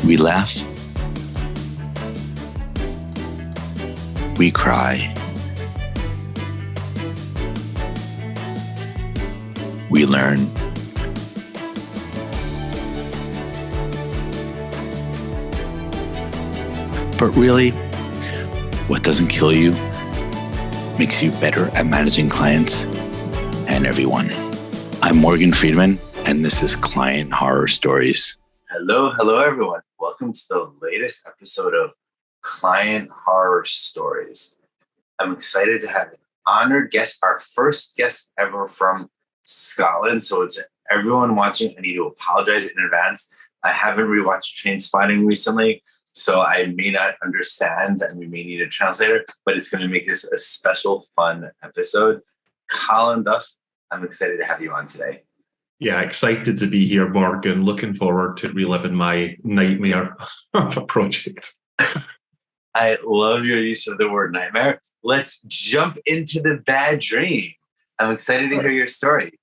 We laugh. We cry. We learn. But really, what doesn't kill you makes you better at managing clients and everyone. I'm Morgan Friedman, and this is Client Horror Stories. Hello, everyone. Welcome to the latest episode of Client Horror Stories. I'm excited to have an honored guest, our first guest ever from Scotland. So it's everyone watching. I need to apologize in advance. I haven't rewatched Trainspotting recently, so I may not understand and we may need a translator, but it's going to make this a special, fun episode. Colin Duff, I'm excited to have you on today. Yeah, excited to be here, Morgan. Looking forward to reliving my nightmare of a project. I love your use of the word nightmare. Let's jump into the bad dream. I'm excited to hear your story.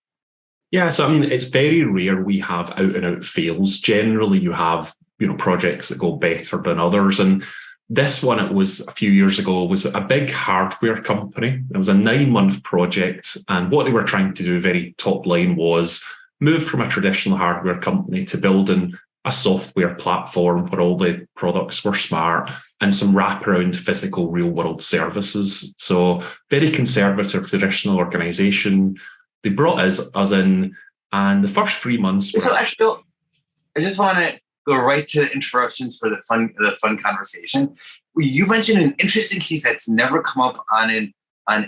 Yeah, so I mean, it's very rare we have out-and-out fails. Generally, you have, projects that go better than others. And this one, it was a few years ago, was a big hardware company. It was a 9-month project. And what they were trying to do, very top line, was move from a traditional hardware company to building a software platform where all the products were smart and some wraparound physical real world services. So very conservative, traditional organization. They brought us in, and the first 3 months were... So I just want to go right to the interruptions for the fun conversation. You mentioned an interesting case that's never come up on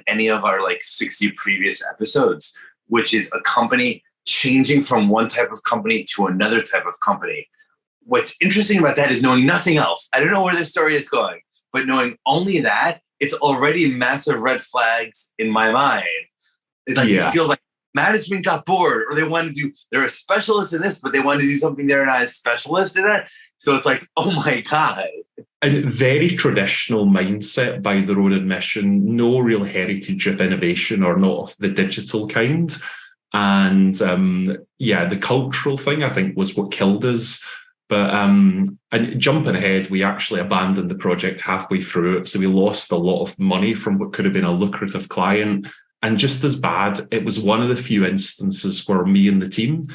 any of our 60 previous episodes, which is a company changing from one type of company to another type of company. What's interesting about that is knowing nothing else. I don't know where this story is going, but knowing only that, it's already massive red flags in my mind. It feels like management got bored, or they're a specialist in this, but they want to do something they're not a specialist in it. So it's like, oh my God. And very traditional mindset by their own admission, no real heritage of innovation, or not of the digital kind. And the cultural thing, I think, was what killed us. But and jumping ahead, we actually abandoned the project halfway through it. So we lost a lot of money from what could have been a lucrative client. And just as bad, it was one of the few instances where me and the team,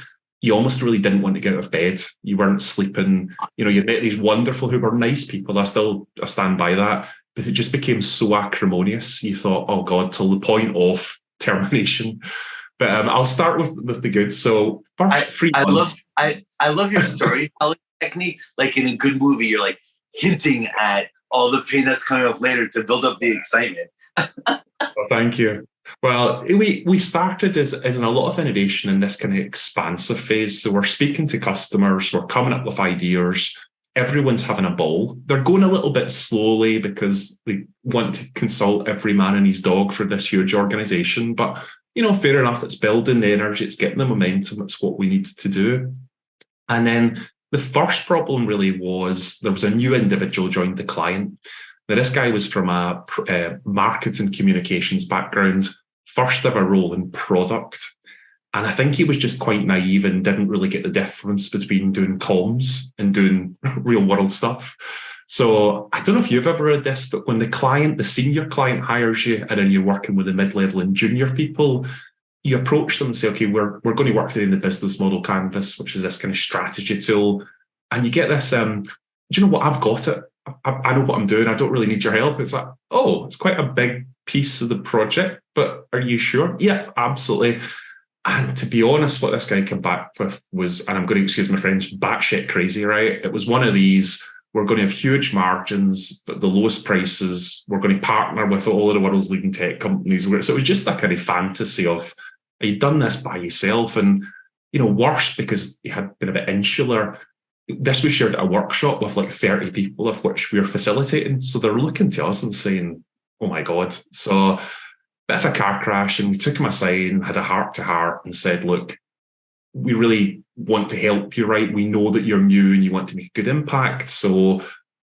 you almost really didn't want to get out of bed. You weren't sleeping. You met these wonderful, who were nice people. I stand by that. But it just became so acrimonious. You thought, oh God, till the point of termination. But I'll start with the good. So first 3 months. I love your storytelling technique. Like in a good movie, you're hinting at all the pain that's coming up later to build up the excitement. Well, thank you. Well, we started as in a lot of innovation in this kind of expansive phase. So we're speaking to customers, we're coming up with ideas. Everyone's having a ball. They're going a little bit slowly because they want to consult every man and his dog for this huge organization. But fair enough, it's building the energy, it's getting the momentum, it's what we need to do. And then the first problem really was there was a new individual joined the client. Now, this guy was from a marketing communications background, first ever role in product. And I think he was just quite naive and didn't really get the difference between doing comms and doing real world stuff. So I don't know if you've ever read this, but when the senior client hires you and then you're working with the mid-level and junior people, you approach them and say, okay, we're going to work today in the business model canvas, which is this kind of strategy tool. And you get this, do you know what? I've got it. I know what I'm doing. I don't really need your help. It's like, oh, it's quite a big piece of the project, but are you sure? Yeah, absolutely. And to be honest, what this guy came back with was, and I'm going to excuse my French, batshit crazy, right? It was one of these, we're going to have huge margins, but the lowest prices. We're going to partner with all of the world's leading tech companies. So it was just that kind of fantasy of, you'd done this by yourself. And, worse, because he had been a bit insular, this was shared at a workshop with 30 people, of which we were facilitating. So they're looking to us and saying, oh my God. So bit of a car crash, and we took him aside and had a heart to heart and said, look, we really want to help you, right? We know that you're new and you want to make a good impact. So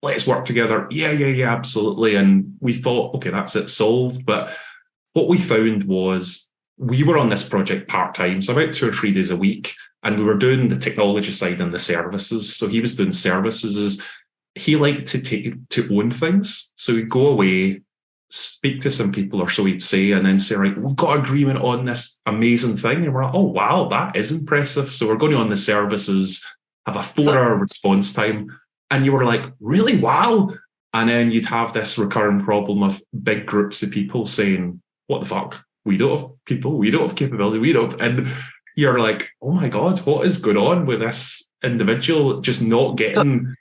let's work together. Yeah, absolutely. And we thought, okay, that's it, solved. But what we found was we were on this project part-time, so about 2 or 3 days a week. and we were doing the technology side and the services. So he was doing services. He liked to own things. So he'd go away, speak to some people, or so he'd say, and then say, right, we've got agreement on this amazing thing. And we're like, oh, wow, that is impressive. So we're going on the services, have a 4-hour response time. And you were like, really? Wow. And then you'd have this recurring problem of big groups of people saying, what the fuck? We don't have people, we don't have capability, we don't. And you're like, oh my God, what is going on with this individual just not getting...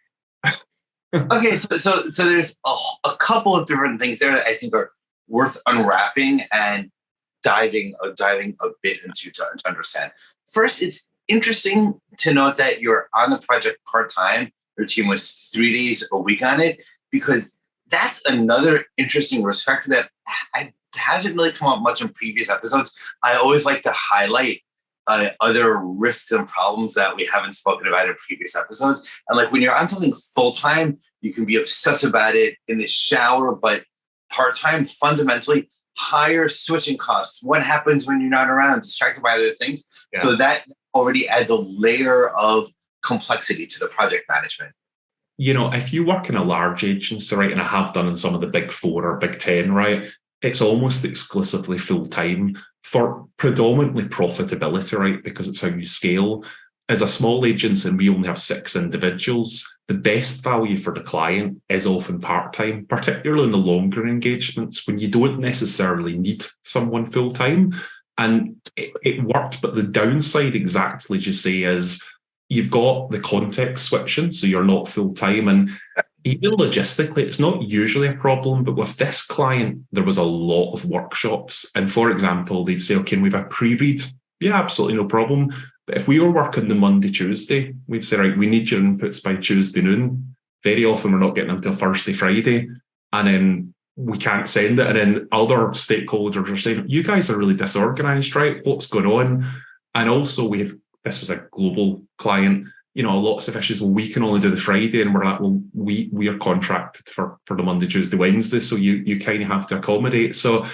Okay, so there's a couple of different things there that I think are worth unwrapping and diving a bit into to understand. First, it's interesting to note that you're on the project part-time. Your team was 3 days a week on it, because that's another interesting risk factor that hasn't really come up much in previous episodes. I always like to highlight other risks and problems that we haven't spoken about in previous episodes. And like when you're on something full-time, you can be obsessed about it in the shower, but part-time, fundamentally, higher switching costs. What happens when you're not around, distracted by other things? Yeah. So that already adds a layer of complexity to the project management. You know, if you work in a large agency, right, and I have done in some of the big 4 or big 10, right, it's almost exclusively full-time for predominantly profitability, right, because it's how you scale. As a small agency and we only have 6 individuals, the best value for the client is often part-time, particularly in the longer engagements when you don't necessarily need someone full-time. And it worked, but the downside, exactly as you say, is you've got the context switching, so you're not full-time. And even logistically, it's not usually a problem, but with this client, there was a lot of workshops. And for example, they'd say, okay, we've a pre-read. Yeah, absolutely no problem. But if we were working the Monday, Tuesday, we'd say, right, we need your inputs by Tuesday noon. Very often we're not getting them till Thursday, Friday. And then we can't send it. And then other stakeholders are saying, you guys are really disorganized, right? What's going on? And also this was a global client, you know, lots of issues. Well, we can only do the Friday. And we're like, well, we are contracted for the Monday, Tuesday, Wednesday. So you kind of have to accommodate. So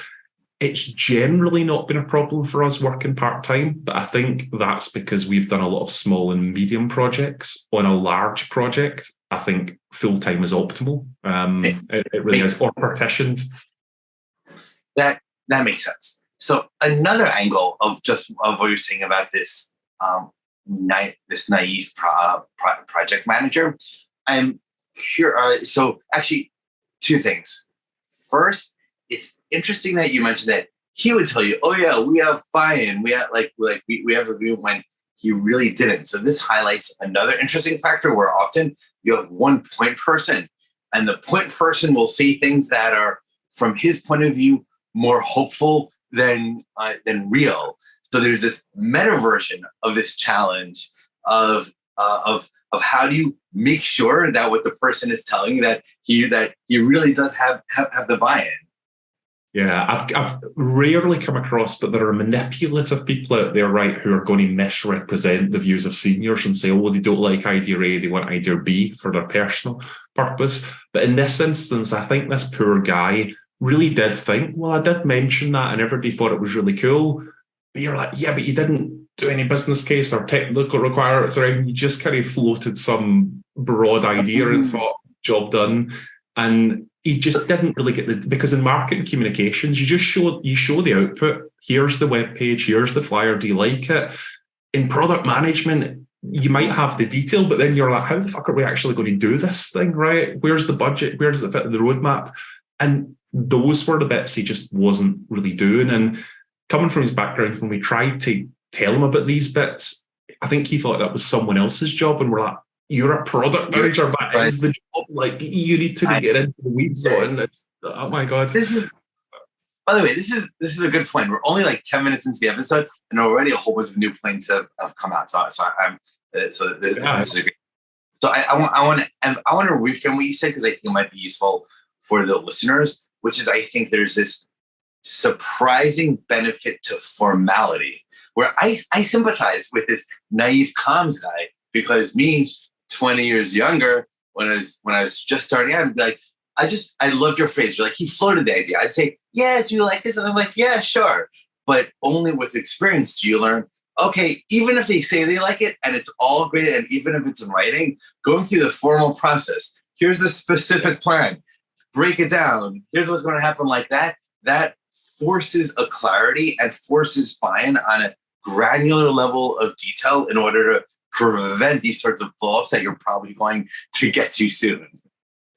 it's generally not been a problem for us working part-time, but I think that's because we've done a lot of small and medium projects. On a large project, I think full-time is optimal. It really is, or partitioned. That makes sense. So another angle of what you're saying about this this naive project manager, I'm curious. So actually, 2 things. First, it's interesting that you mentioned that he would tell you, "Oh yeah, we have buy-in. We have we have agreement," when he really didn't. So this highlights another interesting factor where often you have one point person, and the point person will say things that are, from his point of view, more hopeful than real. So there's this meta version of this challenge of how do you make sure that what the person is telling you that he really does have the buy-in. Yeah, I've rarely come across, but there are manipulative people out there, right, who are going to misrepresent the views of seniors and say, oh, they don't like idea A, they want idea B for their personal purpose. But in this instance, I think this poor guy really did think, well, I did mention that and everybody thought it was really cool. But you're like, yeah, but you didn't do any business case or technical requirements, or you just kind of floated some broad idea and thought, job done. And he just didn't really get because in marketing communications, you show the output. Here's the web page, here's the flyer. Do you like it? In product management, you might have the detail, but then you're like, how the fuck are we actually going to do this thing, right? Where's the budget? Where does it fit in the roadmap? And those were the bits he just wasn't really doing. And coming from his background, when we tried to tell him about these bits, I think he thought that was someone else's job. And we're like, you're a product manager, that is the job. Like, you need to be getting into the weeds on. Oh my God. By the way, this is a good point. We're only like 10 minutes into the episode, and already a whole bunch of new points have come out. So this is great. So I want to reframe what you said, because I think it might be useful for the listeners, which is, I think there's this surprising benefit to formality, where I sympathize with this naive comms guy, because me, 20 years younger, when I was just starting out, I'd be like, I loved your phrase. You're like, he floated the idea. I'd say, yeah, do you like this? And I'm like, yeah, sure. But only with experience do you learn, okay, even if they say they like it and it's all great, and even if it's in writing, going through the formal process, here's the specific plan, break it down, here's what's going to happen, like that forces a clarity and forces buy-in on a granular level of detail in order to prevent these sorts of blow-ups that you're probably going to get to soon.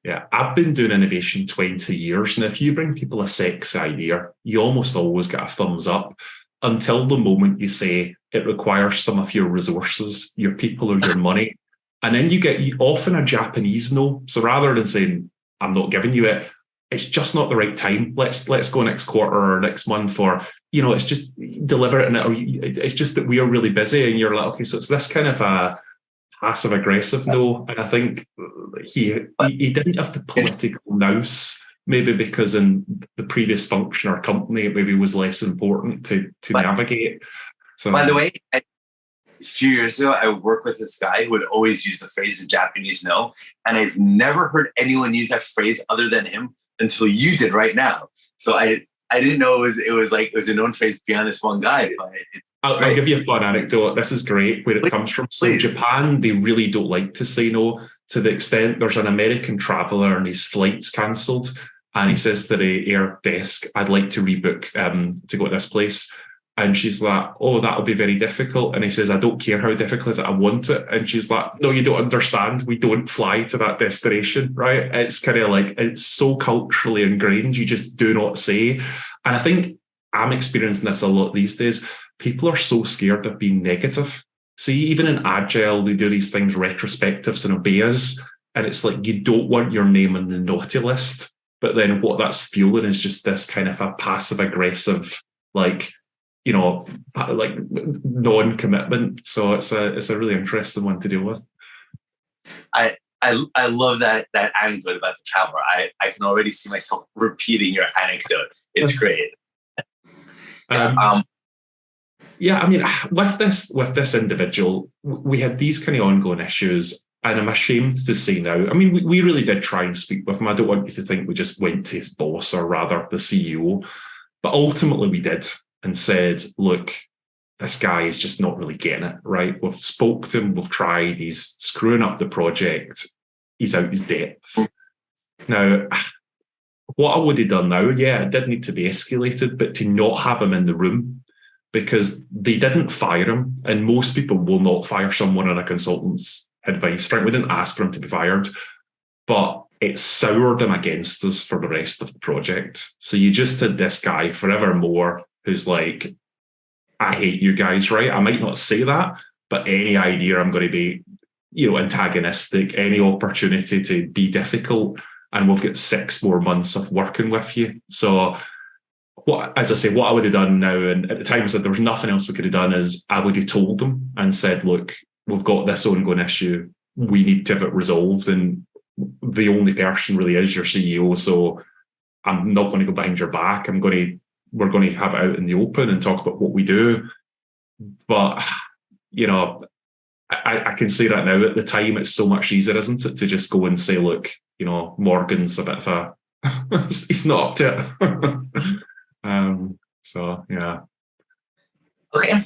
Yeah, I've been doing innovation 20 years, and if you bring people a sexy idea, you almost always get a thumbs up until the moment you say it requires some of your resources, your people or your money. And then you get often a Japanese no. So rather than saying, I'm not giving you it, it's just not the right time. Let's go next quarter or next month, or, it's just deliver it. Or it's just that we are really busy, and you're like, okay, so it's this kind of a passive aggressive no. And I think he didn't have the political nous, maybe because in the previous function or company, it maybe was less important to navigate. So, by the way, a few years ago, I worked with this guy who would always use the phrase "the Japanese no," and I've never heard anyone use that phrase other than him until you did right now. So I didn't know it was a known phrase beyond this one guy. But I'll give you a fun anecdote. This is great where it comes from. So in Japan, they really don't like to say no, to the extent there's an American traveller and his flight's cancelled, and he says to the air desk, I'd like to rebook to go to this place. And she's like, oh, that'll be very difficult. And he says, I don't care how difficult it is, I want it. And she's like, no, you don't understand. We don't fly to that destination, right? It's kind of like, it's so culturally ingrained, you just do not say. And I think I'm experiencing this a lot these days. People are so scared of being negative. See, even in Agile, they do these things, retrospectives and obeas. And it's like, you don't want your name on the naughty list. But then what that's fueling is just this kind of a passive aggressive, like non-commitment. So it's a really interesting one to deal with. I love that anecdote about the traveler. I can already see myself repeating your anecdote. It's great. Yeah, I mean, with this individual, we had these kind of ongoing issues, and I'm ashamed to say now, I mean, we really did try and speak with him. I don't want you to think we just went to his boss, or rather the CEO, but ultimately we did, and said, look, this guy is just not really getting it, right? We've spoke to him, we've tried, he's screwing up the project, he's out his depth. Now, what I would have done now, yeah, it did need to be escalated, but to not have him in the room, because they didn't fire him, and most people will not fire someone on a consultant's advice, right? We didn't ask for him to be fired, but it soured him against us for the rest of the project. So you just had this guy forevermore who's like, I hate you guys, right? I might not say that, but any idea I'm going to be, antagonistic, any opportunity to be difficult, and we've got 6 more months of working with you. So what I would have done now, and at the time I said there was nothing else we could have done, is I would have told them and said, look, we've got this ongoing issue, we need to have it resolved, and the only person really is your CEO, so I'm not going to go behind your back. We're going to have it out in the open and talk about what we do. But, I can say that now. At the time, it's so much easier, isn't it, to just go and say, look, Morgan's a bit of a, he's not up to it. So, yeah. Okay.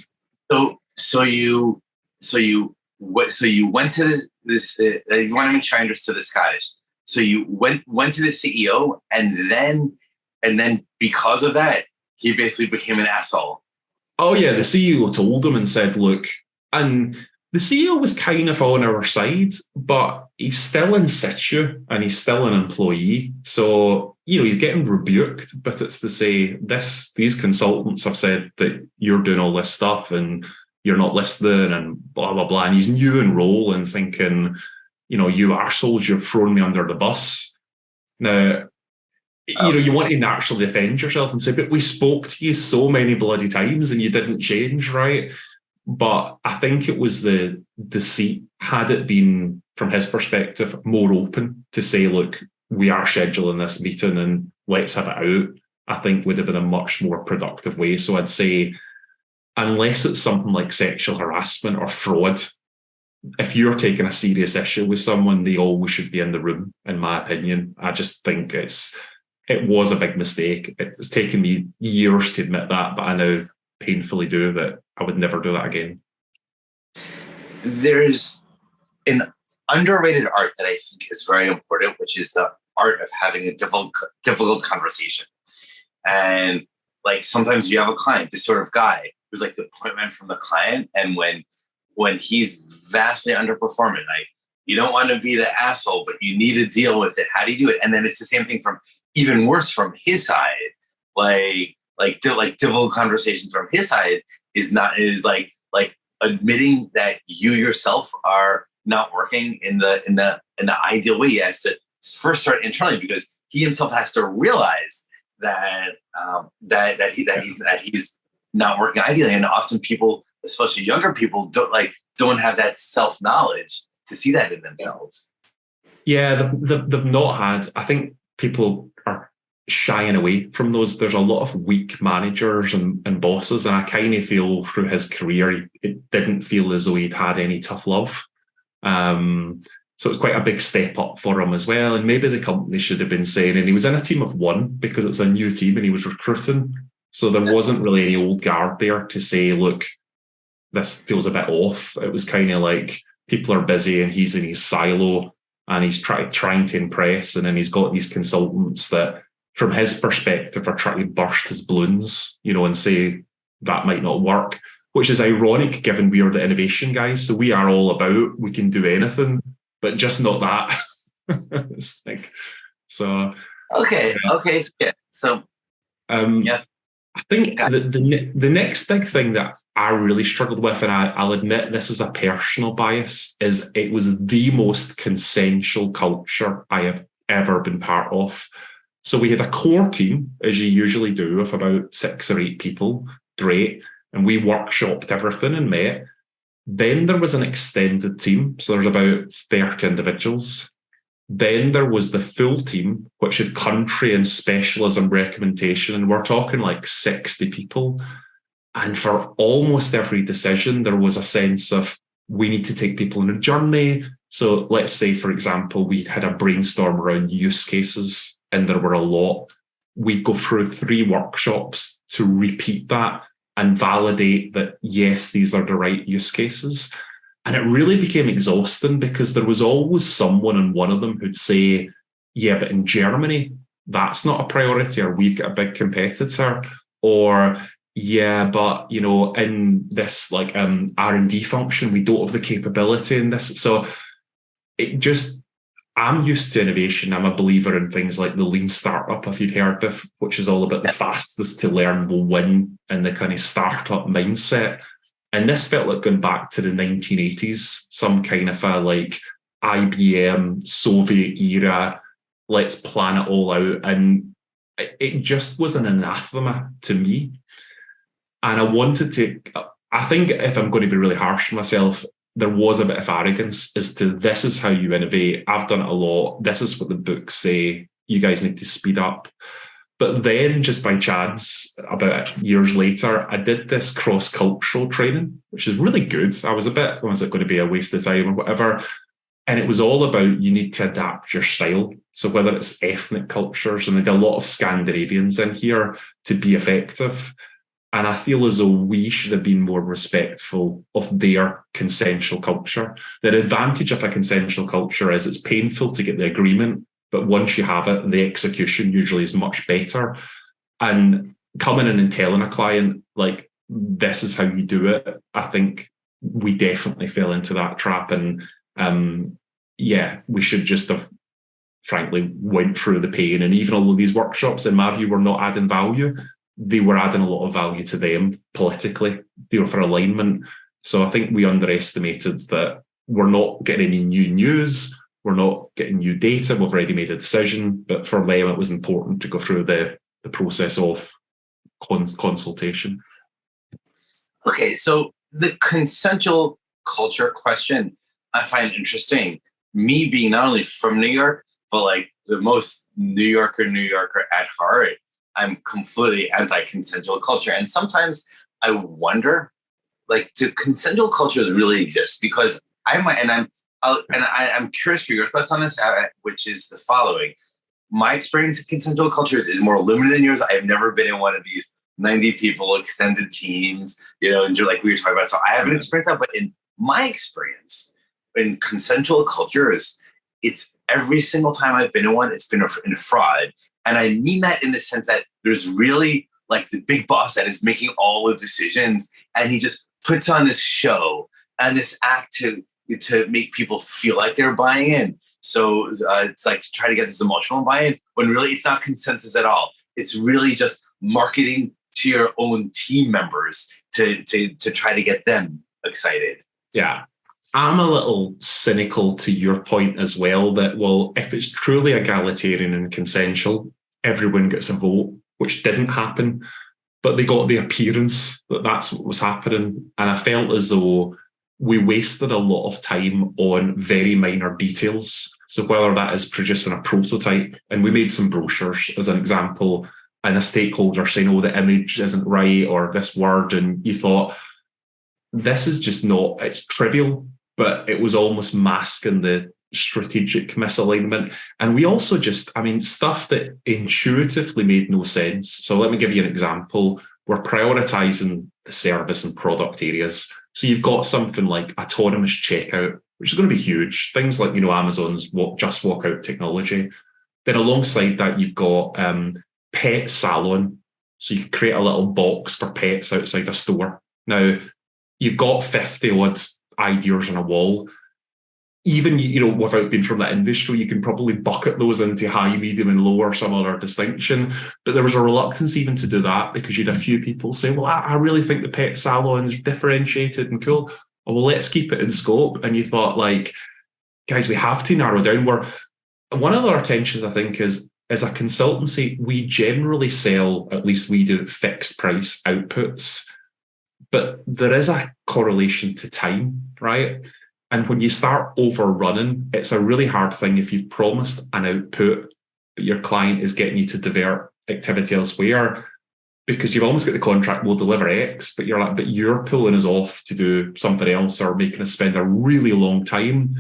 So you went to this, you want to make sure I understood the Scottish. So you went to the CEO, and then because of that, he basically became an asshole. Oh yeah, the CEO told him and said, look, and the CEO was kind of on our side, but he's still in situ and he's still an employee. So, he's getting rebuked, but it's to say these consultants have said that you're doing all this stuff and you're not listening and blah, blah, blah. And he's new in role and thinking, you arseholes, you've thrown me under the bus. Now, you want to naturally defend yourself and say, but we spoke to you so many bloody times and you didn't change, right? But I think it was the deceit, had it been, from his perspective, more open to say, look, we are scheduling this meeting and let's have it out, I think would have been a much more productive way. So I'd say, unless it's something like sexual harassment or fraud, if you're taking a serious issue with someone, they always should be in the room, in my opinion. I just think it was a big mistake. It's taken me years to admit that, but I now painfully do that I would never do that again. There's an underrated art that I think is very important, which is the art of having a difficult conversation. And like sometimes you have a client, this sort of guy who's like the point man from the client, and when he's vastly underperforming, like you don't want to be the asshole, but you need to deal with it. How do you do it? And then it's the same thing from even worse from his side. Like difficult conversations from his side is like admitting that you yourself are not working in the ideal way. He has to first start internally, because he himself has to realize that he's not working ideally. And often people, especially younger people, don't have that self-knowledge to see that in themselves. Yeah, they've not had. I think people are shying away from those. There's a lot of weak managers and bosses, and I kind of feel through his career, it didn't feel as though he'd had any tough love. So it's quite a big step up for him as well. And maybe the company should have been saying, and he was in a team of one because it's a new team and he was recruiting. So there wasn't really any old guard there to say, look, this feels a bit off. It was kind of like people are busy and he's in his silo and he's trying to impress. And then he's got these consultants that, from his perspective, are trying to burst his balloons, and say that might not work, which is ironic given we are the innovation guys. So we are all about, we can do anything, but just not that. It's like, so. Okay. So, yeah. I think the next big thing that I really struggled with, and I'll admit this is a personal bias, is it was the most consensual culture I have ever been part of. So we had a core team, as you usually do, of about 6 or 8 people. Great. And we workshopped everything and met. Then there was an extended team. So there's about 30 individuals. Then there was the full team, which had country and specialism recommendation. And we're talking like 60 people. And for almost every decision, there was a sense of, we need to take people on a journey. So let's say, for example, we had a brainstorm around use cases, and there were a lot. We'd go through 3 workshops to repeat that and validate that, yes, these are the right use cases. And it really became exhausting because there was always someone in one of them who'd say, yeah, but in Germany, that's not a priority, or we've got a big competitor, or yeah, but in this like R&D function, we don't have the capability in this. So it just, I'm used to innovation. I'm a believer in things like the lean startup, if you've heard of, which is all about the fastest to learn will win, and the kind of startup mindset. And this felt like going back to the 1980s, some kind of a like IBM Soviet era, let's plan it all out. And it just was an anathema to me. And I wanted to, I think if I'm going to be really harsh on myself, there was a bit of arrogance as to, this is how you innovate. I've done it a lot. This is what the books say. You guys need to speed up. But then just by chance, about years later, I did this cross-cultural training, which is really good. I was it going to be a waste of time or whatever? And it was all about, you need to adapt your style. So whether it's ethnic cultures, and they did a lot of Scandinavians in here to be effective. And I feel as though we should have been more respectful of their consensual culture. The advantage of a consensual culture is it's painful to get the agreement, but once you have it, the execution usually is much better. And coming in and telling a client, like, this is how you do it, I think we definitely fell into that trap. And we should just have, frankly, went through the pain. And even although these workshops, in my view, were not adding value, they were adding a lot of value to them politically, for alignment. So I think we underestimated that we're not getting any new news, we're not getting new data, we've already made a decision, but for them it was important to go through the process of consultation. Okay, so the consensual culture question I find interesting. Me being not only from New York, but like the most New Yorker at heart, I'm completely anti-consensual culture. And sometimes I wonder, like, do consensual cultures really exist? Because I'm curious for your thoughts on this, which is the following. My experience of consensual cultures is more limited than yours. I've never been in one of these 90 people, extended teams, and like we were talking about. So I haven't experienced that, but in my experience, in consensual cultures, it's every single time I've been in one, it's been a fraud. And I mean that in the sense that there's really like the big boss that is making all the decisions, and he just puts on this show and this act to make people feel like they're buying in. So it's like to try to get this emotional buy-in when really it's not consensus at all. It's really just marketing to your own team members to try to get them excited. Yeah. I'm a little cynical to your point as well that, well, if it's truly egalitarian and consensual, everyone gets a vote, which didn't happen, but they got the appearance that that's what was happening. And I felt as though we wasted a lot of time on very minor details. So whether that is producing a prototype, and we made some brochures as an example, and a stakeholder saying, oh, the image isn't right, or this word, and you thought, this is just not, it's trivial, but it was almost masking the strategic misalignment. And we also just, stuff that intuitively made no sense. So let me give you an example. We're prioritizing the service and product areas. So you've got something like autonomous checkout, which is going to be huge. Things like, Amazon's just walk out technology. Then alongside that, you've got pet salon. So you can create a little box for pets outside a store. Now, you've got 50 odd ideas on a wall. Even, without being from that industry, you can probably bucket those into high, medium, and low or some other distinction. But there was a reluctance even to do that because you'd a few people say, well, I really think the pet salon is differentiated and cool. Oh, well, let's keep it in scope. And you thought, like, guys, we have to narrow down. One of our tensions, I think, is as a consultancy, we generally sell, at least we do, fixed price outputs. But there is a correlation to time, right? And when you start overrunning, it's a really hard thing if you've promised an output, but your client is getting you to divert activity elsewhere because you've almost got the contract, we'll deliver X, but you're like, but you're pulling us off to do something else or making us spend a really long time.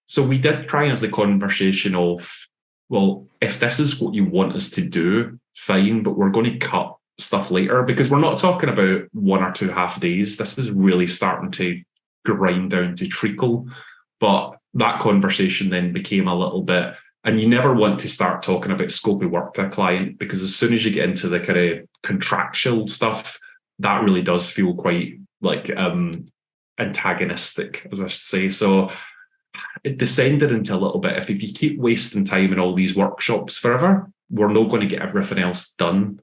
So we did try and have the conversation of, well, if this is what you want us to do, fine, but we're going to cut stuff later because we're not talking about 1 or 2 half days. This is really starting to grind down to treacle. But that conversation then became a little bit, and you never want to start talking about scope of work to a client because as soon as you get into the kind of contractual stuff, that really does feel quite like antagonistic, as I should say. So it descended into a little bit, if you keep wasting time in all these workshops forever, we're not going to get everything else done,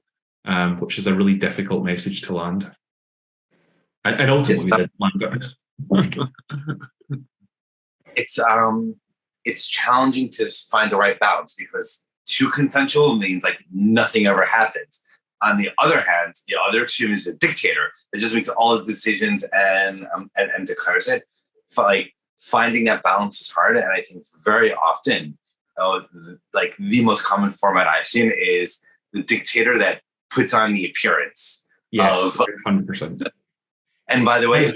which is a really difficult message to land. And ultimately, we did land it. It's challenging to find the right balance because too consensual means like nothing ever happens. On the other hand, the other extreme is a dictator that just makes all the decisions and declares it. Like finding that balance is hard, and I think very often, like the most common format I've seen is the dictator that puts on the appearance. Yes, 100%. And by the way,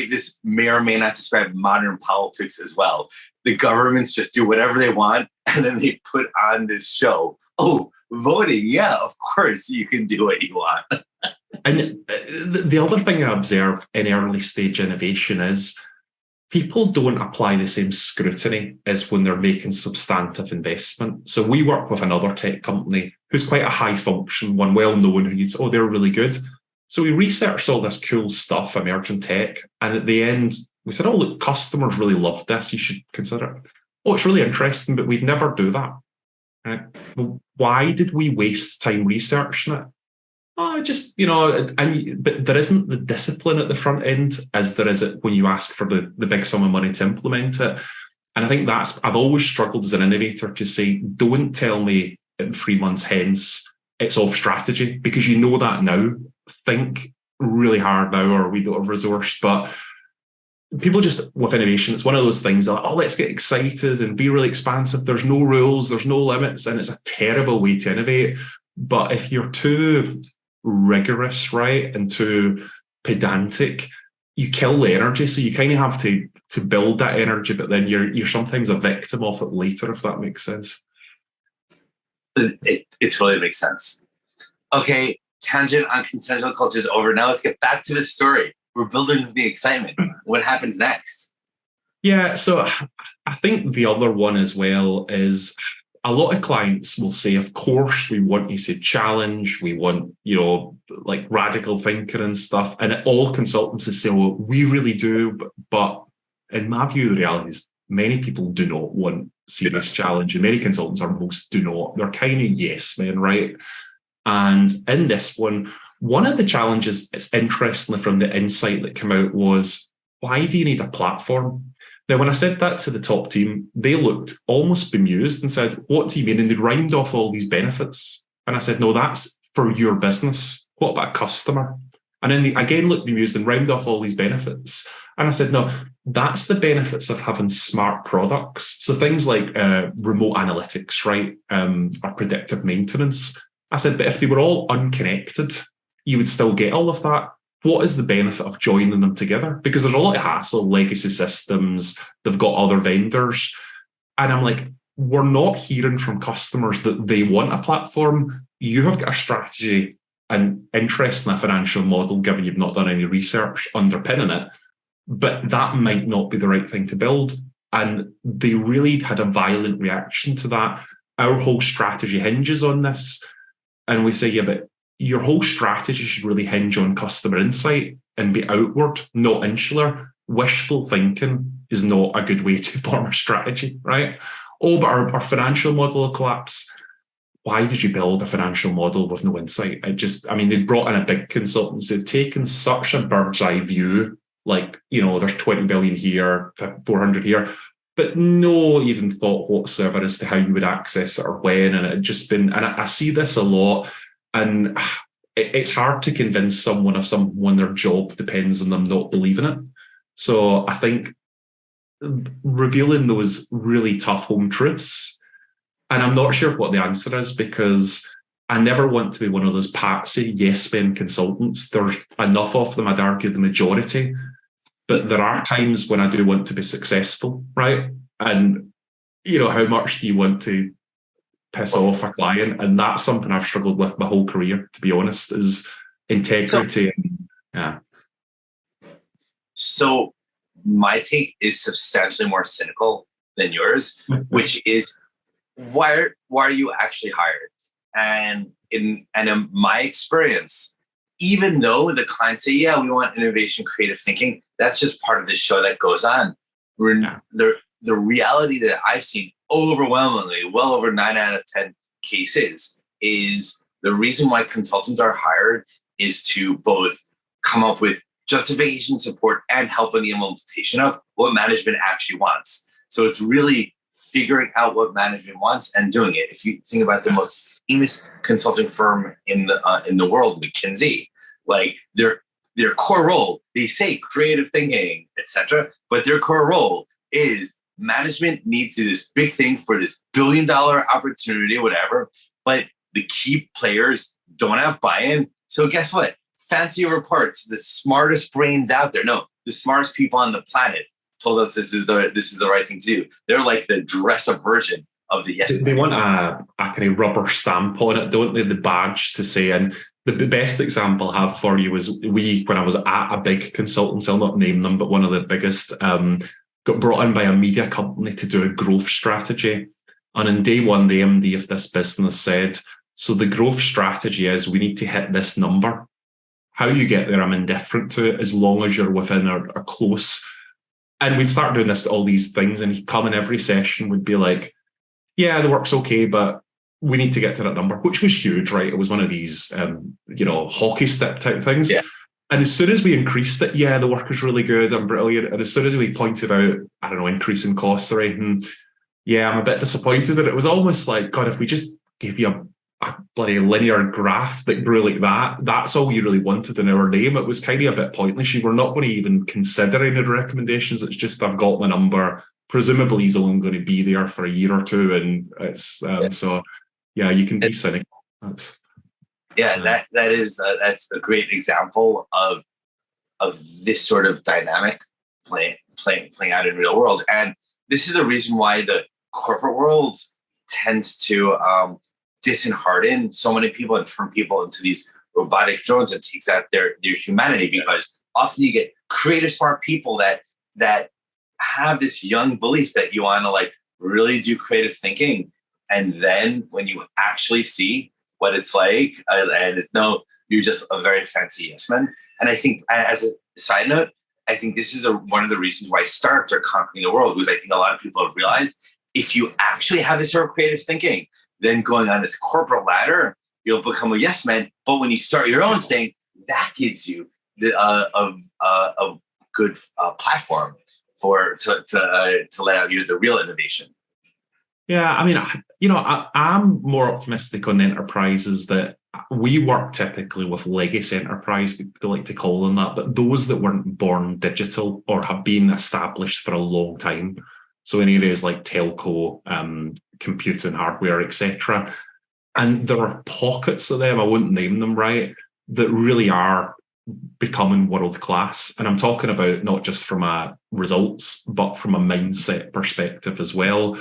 this may or may not describe modern politics as well. The governments just do whatever they want, and then they put on this show. Oh, voting. Yeah, of course, you can do what you want. And the other thing I observe in early stage innovation is people don't apply the same scrutiny as when they're making substantive investment. So we work with another tech company who's quite a high function, one well known, who you'd say, oh, they're really good. So we researched all this cool stuff, emerging tech, and at the end, we said, oh, look, customers really love this. You should consider it. Oh, it's really interesting, but we'd never do that. Right? Well, why did we waste time researching it? Oh, just, but there isn't the discipline at the front end as there is it when you ask for the big sum of money to implement it. And I think I've always struggled as an innovator to say, don't tell me in 3 months hence it's off strategy, because you know that now. Think really hard now, or we don't have resource. But people just, with innovation, it's one of those things like, oh, let's get excited and be really expansive. There's no rules, there's no limits, and it's a terrible way to innovate. But if you're too rigorous, right, and too pedantic, you kill the energy. So you kind of have to build that energy, but then you're sometimes a victim of it later, if that makes sense. It totally makes sense. Okay, tangent on consensual culture is over. Now let's get back to the story. We're building the excitement. What happens next? Yeah, so I think the other one as well is a lot of clients will say, of course, we want you to challenge, we want, like radical thinking and stuff. And all consultants will say, well, we really do. But in my view, the reality is many people do not want serious challenge. And many consultants are most do not. They're kind of yes men, right? And in this one of the challenges, it's interestingly from the insight that came out was, why do you need a platform? Now, when I said that to the top team, they looked almost bemused and said, what do you mean? And they rhymed off all these benefits. And I said, no, that's for your business. What about a customer? And then they again looked bemused and rhymed off all these benefits. And I said, no, that's the benefits of having smart products. So things like remote analytics, right? Or predictive maintenance. I said, but if they were all unconnected, you would still get all of that. What is the benefit of joining them together? Because there's a lot of hassle, legacy systems, they've got other vendors. And I'm like, we're not hearing from customers that they want a platform. You have got a strategy and interest in a financial model, given you've not done any research underpinning it. But that might not be the right thing to build. And they really had a violent reaction to that. Our whole strategy hinges on this. And we say, yeah, but your whole strategy should really hinge on customer insight and be outward, not insular. Wishful thinking is not a good way to form a strategy, right? Oh, but our financial model will collapse. Why did you build a financial model with no insight? They brought in a big consultant who've taken such a bird's eye view, like, there's 20 billion here, 400 here, but no even thought whatsoever as to how you would access it or when. And it had just been, and I see this a lot. And it's hard to convince someone of someone their job depends on them not believing it. So I think revealing those really tough home truths, and I'm not sure what the answer is, because I never want to be one of those patsy yes men consultants. There's enough of them, I'd argue the majority, but there are times when I do want to be successful, right? And how much do you want to piss off a client? And that's something I've struggled with my whole career, to be honest, is integrity. So my take is substantially more cynical than yours, which is why are you actually hired? And in my experience, even though the clients say, yeah, we want innovation, creative thinking, that's just part of the show that goes on. The reality that I've seen overwhelmingly, well over 9 out of 10 cases, is the reason why consultants are hired is to both come up with justification, support, and help in the implementation of what management actually wants. So it's really figuring out what management wants and doing it. If you think about the most famous consulting firm in the world, McKinsey, like their core role, they say creative thinking, etc., but their core role is management needs to do this big thing for this $1 billion opportunity, whatever, but the key players don't have buy-in. So guess what? Fancy reports, the smartest brains out there, no, the smartest people on the planet told us this is the right thing to do. They're like the dress-up version of the yes. They want a kind of rubber stamp on it, don't they? The badge to say. And the best example I have for you was when I was at a big consultancy, I'll not name them, but one of the biggest, got brought in by a media company to do a growth strategy. And in day one, the MD of this business said, so the growth strategy is we need to hit this number. How you get there, I'm indifferent to it, as long as you're within a close. And we'd start doing this to all these things, and he'd come in every session, would be like, yeah, the work's okay, but we need to get to that number, which was huge, right? It was one of these, hockey stick type things. Yeah. And as soon as we increased it, yeah, the work is really good and brilliant. And as soon as we pointed out, I don't know, increasing costs or anything, yeah, I'm a bit disappointed. And it was almost like, God, if we just gave you a bloody linear graph that grew like that, that's all you really wanted in our name. It was kind of a bit pointless. You were not going to even consider any recommendations. It's just, I've got my number. Presumably he's only going to be there for a year or two. And it's, so yeah, you can be cynical. That's a great example of this sort of dynamic playing out in real world. And this is the reason why the corporate world tends to dishearten so many people and turn people into these robotic drones and takes out their humanity, because often you get creative, smart people that have this young belief that you want to like really do creative thinking. And then when you actually see what it's like, and it's no, you're just a very fancy yes man. And I think, as a side note, I think this is one of the reasons why startups are conquering the world, because I think a lot of people have realized if you actually have this sort of creative thinking, then going on this corporate ladder, you'll become a yes man. But when you start your own thing, that gives you a good platform to let out the real innovation. Yeah, I mean, I'm more optimistic on the enterprises that we work typically with legacy enterprise, we like to call them that, but those that weren't born digital or have been established for a long time. So in areas like telco, computing, hardware, etc. And there are pockets of them, I wouldn't name them, right, that really are becoming world class. And I'm talking about not just from a results, but from a mindset perspective as well.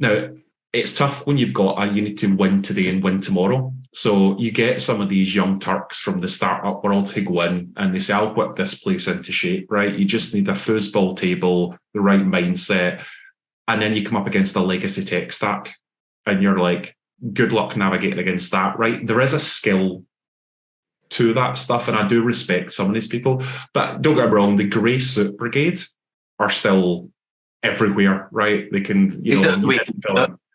Now, it's tough when you've got you need to win today and win tomorrow. So you get some of these young Turks from the startup world who go in and they say, I'll whip this place into shape, right? You just need a foosball table, the right mindset. And then you come up against a legacy tech stack and you're like, good luck navigating against that, right? There is a skill to that stuff. And I do respect some of these people, but don't get me wrong, the grey suit brigade are still everywhere, right? They can,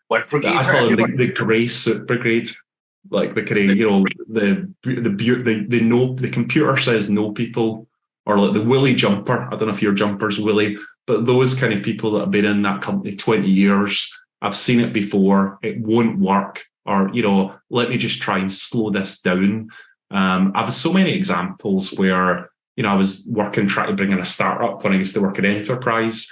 what brigade? I call them the grey suit brigade. Like the kind of, they know, the computer says no people, or like the Willie jumper. I don't know if your jumper's Willie, but those kind of people that have been in that company 20 years, I've seen it before, it won't work, or, let me just try and slow this down. I have so many examples where, I was working, trying to bring in a startup when I used to work in enterprise,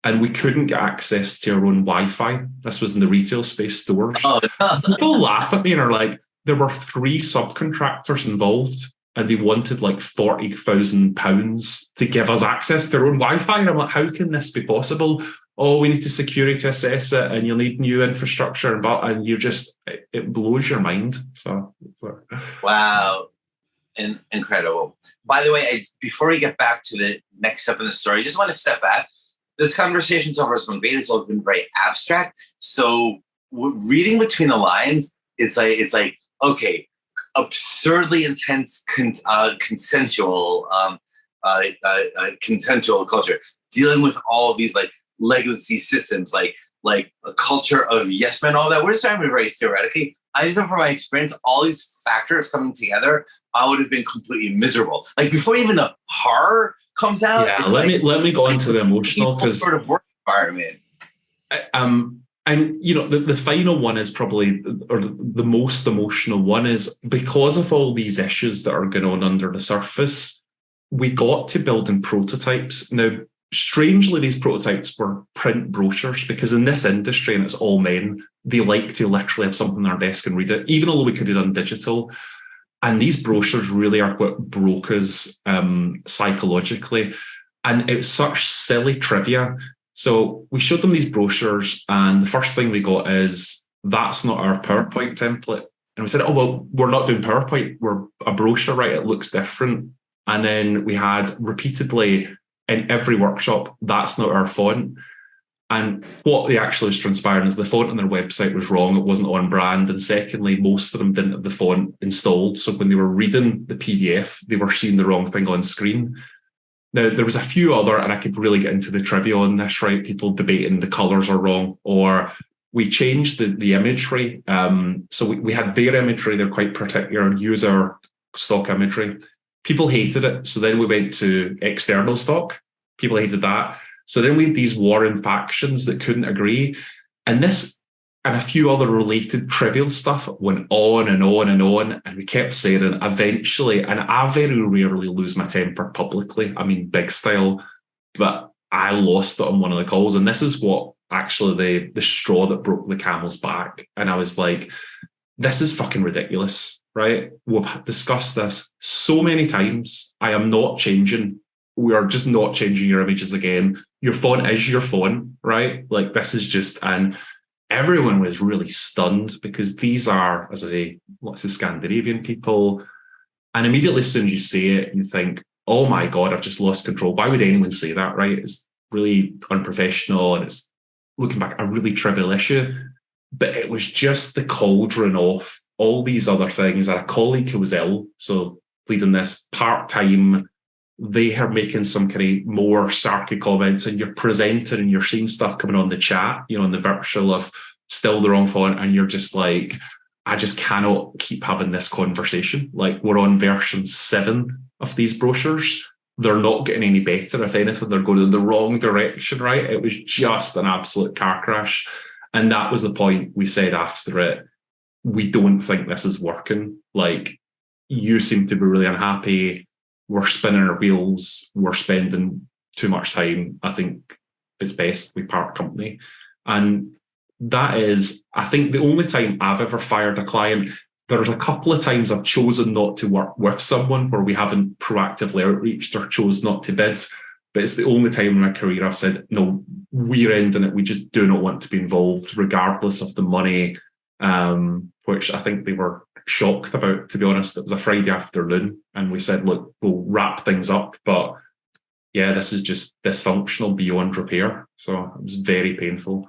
and we couldn't get access to our own Wi-Fi. This was in the retail space stores. Oh, no. People laugh at me and are like, there were 3 subcontractors involved and they wanted like £40,000 to give us access to their own Wi-Fi. And I'm like, how can this be possible? Oh, we need to security assess it and you'll need new infrastructure. And you just, it blows your mind. So wow. Incredible. By the way, before we get back to the next step in the story, I just want to step back. This conversation so far has been great. It's all been very abstract. So reading between the lines, it's like okay, absurdly intense consensual culture, dealing with all of these like legacy systems, like a culture of yes men, all that. We're starting very theoretically. I just know from my experience, all these factors coming together, I would have been completely miserable. Like before even the horror comes out. Yeah, let me go into the emotional, because sort of work environment. And the final one is probably, or the most emotional one, is because of all these issues that are going on under the surface, we got to building prototypes. Now, strangely, these prototypes were print brochures, because in this industry, and it's all men, they like to literally have something on their desk and read it, even although we could have done digital. And these brochures really are what broke us psychologically. And it was such silly trivia. So we showed them these brochures, and the first thing we got is, that's not our PowerPoint template. And we said, oh, well, we're not doing PowerPoint. We're a brochure, right? It looks different. And then we had repeatedly in every workshop, that's not our font. And what they actually was transpiring is the font on their website was wrong. It wasn't on brand. And secondly, most of them didn't have the font installed. So when they were reading the PDF, they were seeing the wrong thing on screen. Now, there was a few other, and I could really get into the trivia on this, right? People debating the colours are wrong, or we changed the imagery. So we had their imagery. They're quite particular, use our stock imagery. People hated it. So then we went to external stock. People hated that. So then we had these warring factions that couldn't agree. And this and a few other related trivial stuff went on and on and on. And we kept saying it eventually, and I very rarely lose my temper publicly. I mean, big style, but I lost it on one of the calls. And this is what actually the straw that broke the camel's back. And I was like, this is fucking ridiculous, right? We've discussed this so many times. I am not changing. We are just not changing your images again. Your font is your font, right? Like this is just, and everyone was really stunned, because these are, as I say, lots of Scandinavian people. And immediately as soon as you say it, you think, oh my God, I've just lost control. Why would anyone say that, right? It's really unprofessional, and it's, looking back, a really trivial issue. But it was just the cauldron of all these other things. I had a colleague who was ill, so leading this part-time, they are making some kind of more sarky comments, and you're presenting and you're seeing stuff coming on the chat, in the virtual of still the wrong font, and you're just like, I just cannot keep having this conversation. Like, we're on version 7 of these brochures. They're not getting any better. If anything, they're going in the wrong direction, right? It was just an absolute car crash. And that was the point we said after it, we don't think this is working. Like, you seem to be really unhappy. We're spinning our wheels. We're spending too much time. I think it's best we part company. And that is, I think, the only time I've ever fired a client. There's a couple of times I've chosen not to work with someone where we haven't proactively outreached or chose not to bid. But it's the only time in my career I've said, no, we're ending it. We just do not want to be involved, regardless of the money, which I think they were shocked about, to be honest. It was a Friday afternoon, and we said, look, we'll wrap things up. But yeah, this is just dysfunctional beyond repair. So it was very painful.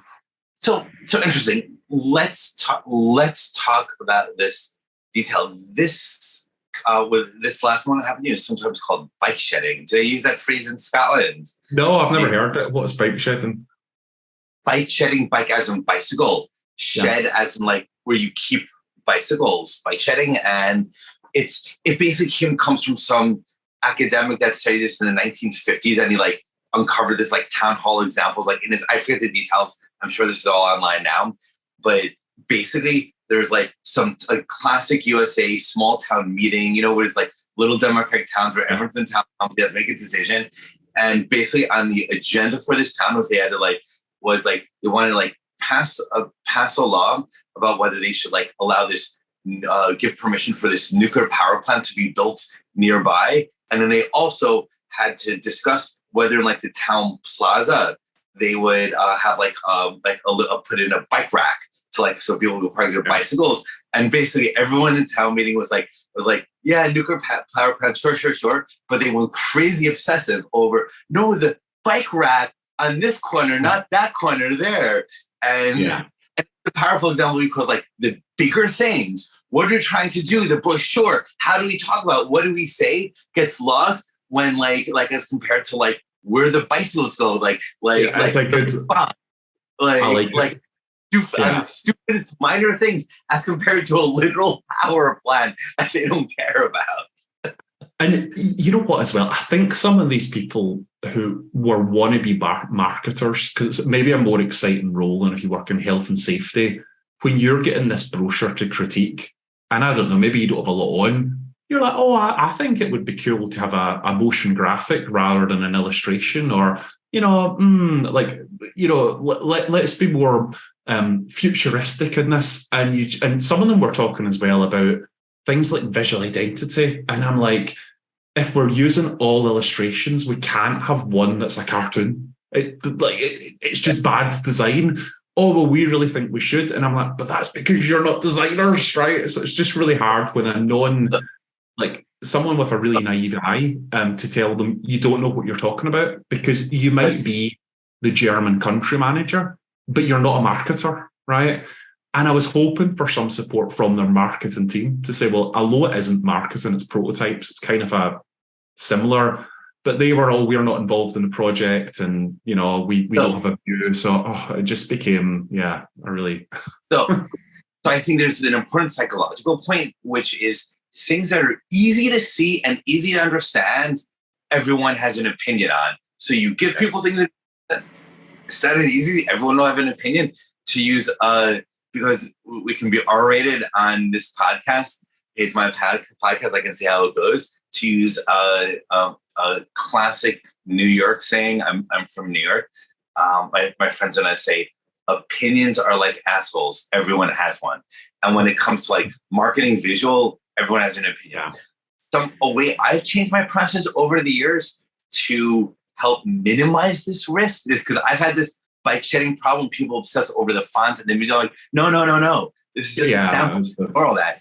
So interesting. Let's talk about this detail. This with this last one that happened to you is sometimes called bike shedding. Do they use that phrase in Scotland? No, I've never heard it. What's bike shedding? Bike shedding, bike as in bicycle, shed as in like where you keep bicycles, bike shedding. And it basically comes from some academic that studied this in the 1950s, and he like uncovered this like town hall examples, like in his, I forget the details. I'm sure this is all online now, but basically there's like some like classic USA small town meeting, where it's like little democratic towns where everyone's in town comes to make a decision. And basically on the agenda for this town was they wanted to like pass a law about whether they should like allow this, give permission for this nuclear power plant to be built nearby. And then they also had to discuss whether in like the town plaza, they would have put in a bike rack to like, so people would park their bicycles. And basically everyone in town meeting was like, yeah, nuclear power plant, sure. But they went crazy obsessive over, no, the bike rack on this corner, not that corner there. And the powerful example because like the bigger things, what are we trying to do? The brochure, how do we talk about, what do we say gets lost when like as compared to like where the bicycles go, the stupidest minor things as compared to a literal power plant that they don't care about. And you know what, as well, I think some of these people who were wannabe marketers, because it's maybe a more exciting role than if you work in health and safety, when you're getting this brochure to critique, and I don't know, maybe you don't have a lot on, you're like, oh, I think it would be cool to have a motion graphic rather than an illustration, or, let's be more futuristic in this. And some of them were talking as well about things like visual identity. And I'm like, if we're using all illustrations, we can't have one that's a cartoon. It's just bad design. Oh, well, we really think we should. And I'm like, but that's because you're not designers, right? So it's just really hard when someone with a really naive eye to tell them you don't know what you're talking about, because you might be the German country manager, but you're not a marketer, right? And I was hoping for some support from their marketing team to say, well, although it isn't marketing, it's prototypes, it's kind of a similar, but they were all, we're not involved in the project, and, we don't have a view. So it just became, So I think there's an important psychological point, which is things that are easy to see and easy to understand, everyone has an opinion on. So you give people things that it's not easy, everyone will have an opinion to use, because we can be R-rated on this podcast. It's my podcast, I can see how it goes, to use a classic New York saying. I'm from New York. My friends and I say, opinions are like assholes. Everyone has one. And when it comes to like marketing visual, everyone has an opinion. A way I've changed my process over the years to help minimize this risk is because I've had this bike shedding problem. People obsess over the fonts and the images. Like, no. This is just a sample or all that.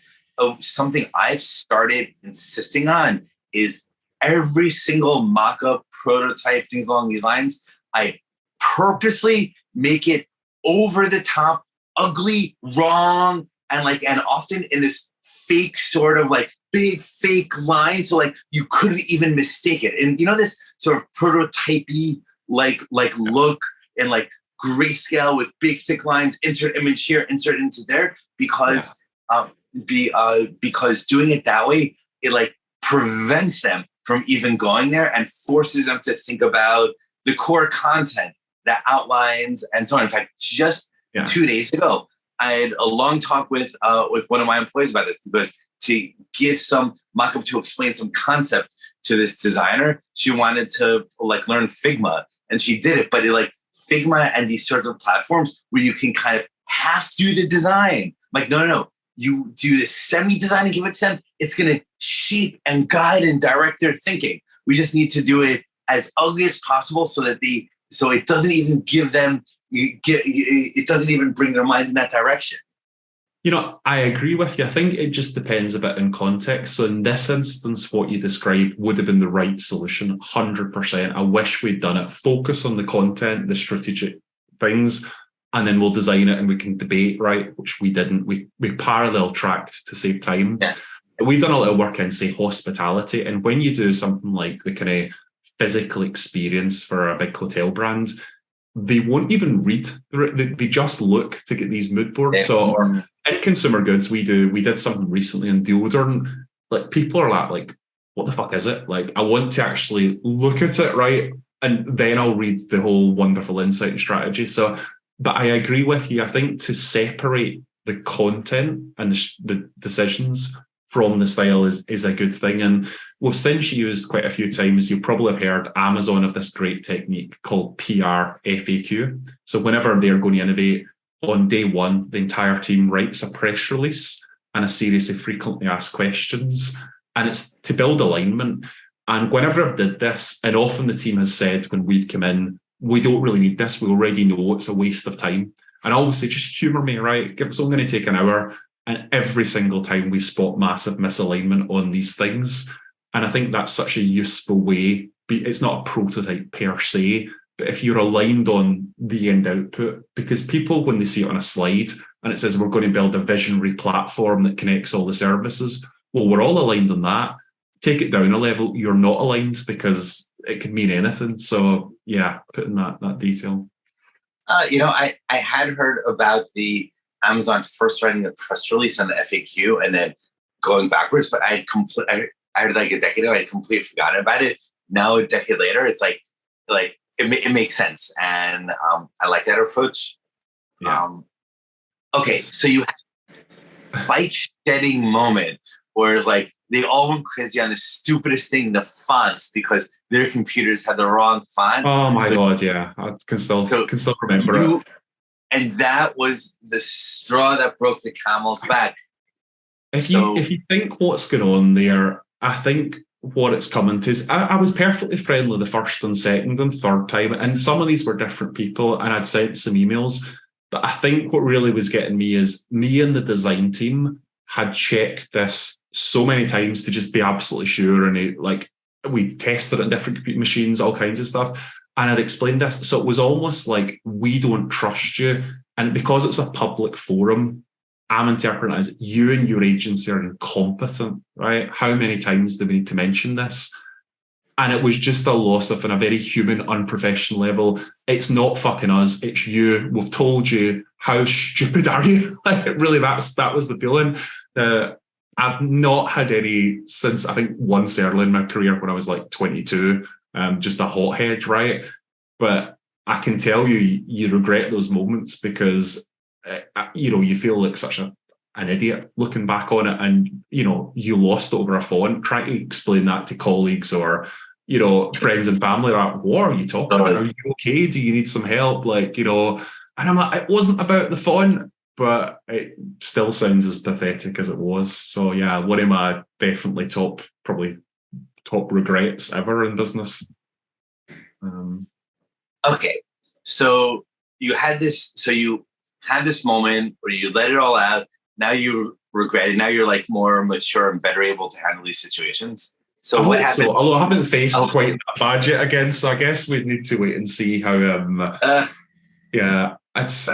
something I've started insisting on is every single mock-up, prototype, things along these lines, I purposely make it over the top, ugly, wrong, and often in this fake sort of like big fake line, so like you couldn't even mistake it. And this sort of prototypey like look and like grayscale with big thick lines, insert image here, insert into there, because because doing it that way, it like prevents them from even going there and forces them to think about the core content, that outlines, and so on. In fact, just 2 days ago, I had a long talk with one of my employees about this, because to give some mock-up to explain some concept to this designer, she wanted to like learn Figma, and she did it. But Figma and these sorts of platforms where you can kind of half do the design. Like, no. You do this semi-design and give it to them. It's going to shape and guide and direct their thinking. We just need to do it as ugly as possible so it doesn't even give them, it doesn't even bring their minds in that direction. I agree with you. I think it just depends a bit in context. So in this instance, what you described would have been the right solution, 100%. I wish we'd done it. Focus on the content, the strategic things, and then we'll design it and we can debate, right? Which we didn't. We parallel tracked to save time. Yes. We've done a lot of work in, say, hospitality. And when you do something like the kind of physical experience for a big hotel brand, they won't even read. They just look to get these mood boards. So in consumer goods, we did something recently in deodorant. Like, people are like, what the fuck is it? Like, I want to actually look at it, right? And then I'll read the whole wonderful insight and strategy. So, but I agree with you. I think to separate the content and the decisions from the style is a good thing. And we've since used quite a few times. You probably have heard Amazon of this great technique called PR FAQ. So whenever they're going to innovate, on day one, the entire team writes a press release and a series of frequently asked questions. And it's to build alignment. And whenever I've did this, and often the team has said when we've come in, we don't really need this. We already know it's a waste of time. And I always say, just humor me, right? It's only going to take an hour. And every single time we spot massive misalignment on these things. And I think that's such a useful way. It's not a prototype per se, but if you're aligned on the end output, because people, when they see it on a slide and it says we're going to build a visionary platform that connects all the services, well, we're all aligned on that. Take it down a level, you're not aligned, because it could mean anything. So yeah, put in that detail. I had heard about the Amazon first writing the press release on the FAQ and then going backwards, but I heard like a decade ago, I had completely forgotten about it. Now, a decade later, it's like it makes sense, and I like that approach. Yeah. Okay, so you have a bike shedding moment where it's like they all went crazy on the stupidest thing, the fonts, because their computers had the wrong font. Oh my God, yeah. I can still remember it. And that was the straw that broke the camel's back. If you think what's going on there, I think what it's coming to is I was perfectly friendly the first and second and third time, and some of these were different people, and I'd sent some emails. But I think what really was getting me is me and the design team had checked this so many times to just be absolutely sure, and we tested it in different computer machines, all kinds of stuff. And I'd explained this. So it was almost like, we don't trust you. And because it's a public forum, I'm interpreting it as you and your agency are incompetent, right? How many times do we need to mention this? And it was just a loss of, on a very human, unprofessional level. It's not fucking us, it's you. We've told you. How stupid are you? Really, that was the feeling. I've not had any since, I think, once early in my career when I was like 22. Just a hothead, right? But I can tell you regret those moments, because you feel like such an idiot looking back on it, and you lost over a font. Trying to explain that to colleagues or friends and family, like, what are you talking about? Are you okay? Do you need some help? And I'm like, it wasn't about the font, but it still sounds as pathetic as it was. So yeah, one of my definitely top regrets ever in business. Okay, so you had this moment where you let it all out. Now you're regret it. Now you're like more mature and better able to handle these situations. So I what hope happened? so. Although I haven't faced quite that bad yet again, so I guess we'd need to wait and see how. Yeah, it's.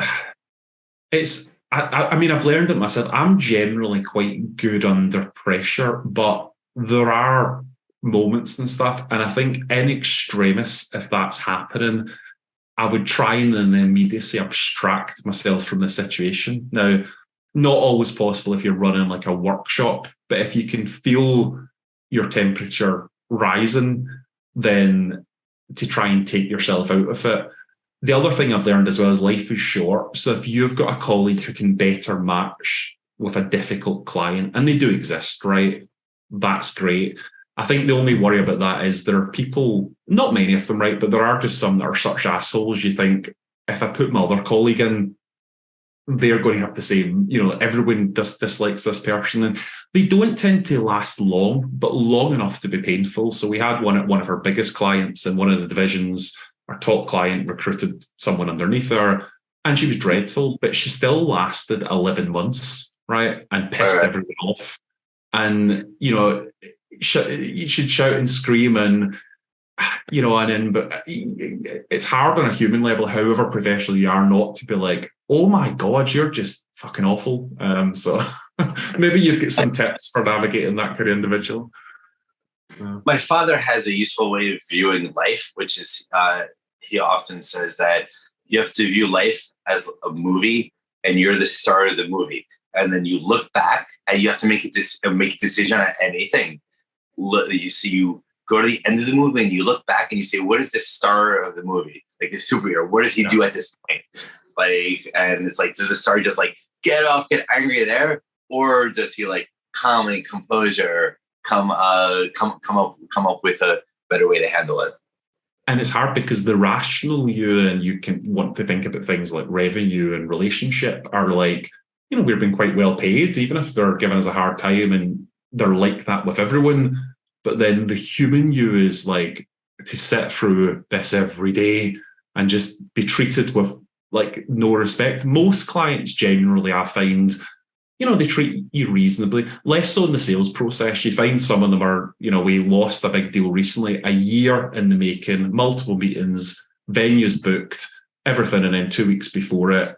I mean, I've learned it myself. I'm generally quite good under pressure, but there are moments and stuff, and I think in extremis, if that's happening, I would try and in the immediacy abstract myself from the situation. Now, not always possible if you're running like a workshop, but if you can feel your temperature rising, then to try and take yourself out of it. The other thing I've learned as well is life is short. So if you've got a colleague who can better match with a difficult client, and they do exist, right? That's great. I think the only worry about that is there are people, not many of them, right? But there are just some that are such assholes. You think, if I put my other colleague in, they're going to have the same, everyone dislikes this person. And they don't tend to last long, but long enough to be painful. So we had one at one of our biggest clients in one of the divisions. Our top client recruited someone underneath her, and she was dreadful, but she still lasted 11 months, right? And pissed everyone off. And, you should shout and scream and, but it's hard on a human level, however professional you are, not to be like, oh my God, you're just fucking awful. So maybe you've got some tips for navigating that kind of individual. My father has a useful way of viewing life, which is he often says that you have to view life as a movie and you're the star of the movie. And then you look back and you have to make a decision on anything. You go to the end of the movie and you look back and you say, what is the star of the movie? Like the superhero, what does he do at this point? And it's like, does the star just like get angry there? Or does he like calmly, composure, come up with a better way to handle it? And it's hard because the rational you, and you can want to think about things like revenue and relationship, are like, we've been quite well paid, even if they're giving us a hard time, and they're like that with everyone. But then the human you is like, to sit through this every day and just be treated with like no respect. Most clients generally, I find, they treat you reasonably, less so in the sales process. You find some of them are, we lost a big deal recently, a year in the making, multiple meetings, venues booked, everything. And then 2 weeks before it,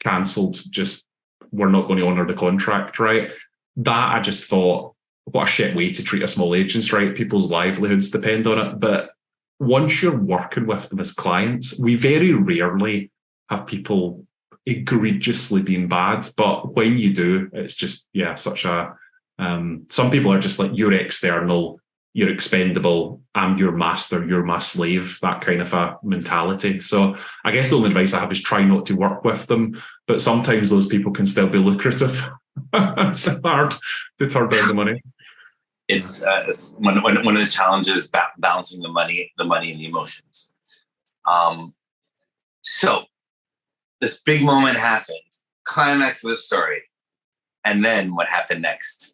cancelled, just, we're not going to honour the contract, right? That I just thought, what a shit way to treat a small agents, right? People's livelihoods depend on it. But once you're working with them as clients, we very rarely have people egregiously being bad, but when you do, it's just such a some people are just like, you're external, you're expendable, I'm your master, you're my slave, that kind of a mentality. So I guess the only advice I have is try not to work with them, but sometimes those people can still be lucrative. It's hard to turn down the money. It's one of the challenges, balancing the money and the emotions. So this big moment happened, climax of the story, and then what happened next?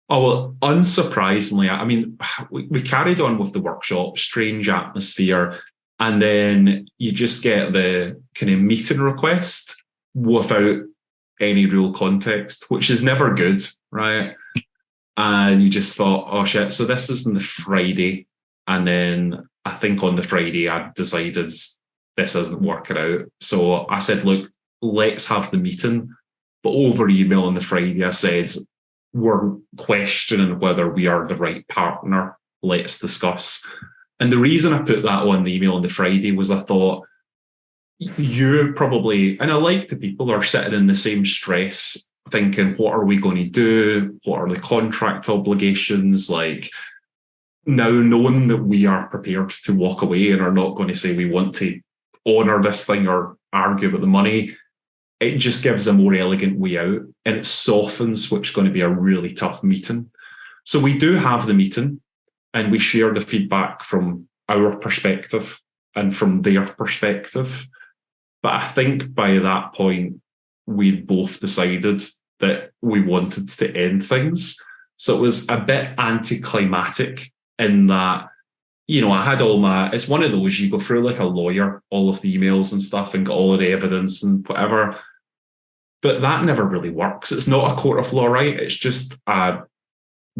Oh, well, unsurprisingly, I mean, we carried on with the workshop, strange atmosphere, and then you just get the kind of meeting request without any real context, which is never good, right? And you just thought, oh shit, so this is on the Friday. And then I think on the Friday, I decided this isn't working out. So I said, look, let's have the meeting. But over email on the Friday, I said, we're questioning whether we are the right partner. Let's discuss. And the reason I put that on the email on the Friday was I thought, you probably, and I like the people that are sitting in the same stress, thinking, what are we going to do? What are the contract obligations? Like, now knowing that we are prepared to walk away and are not going to say we want to honour this thing or argue about the money, it just gives a more elegant way out, and it softens what's going to be a really tough meeting. So we do have the meeting and we share the feedback from our perspective and from their perspective. But I think by that point, we both decided that we wanted to end things. So it was a bit anticlimactic in that, I had it's one of those, you go through like a lawyer, all of the emails and stuff and got all of the evidence and whatever. But that never really works. It's not a court of law, right? It's just a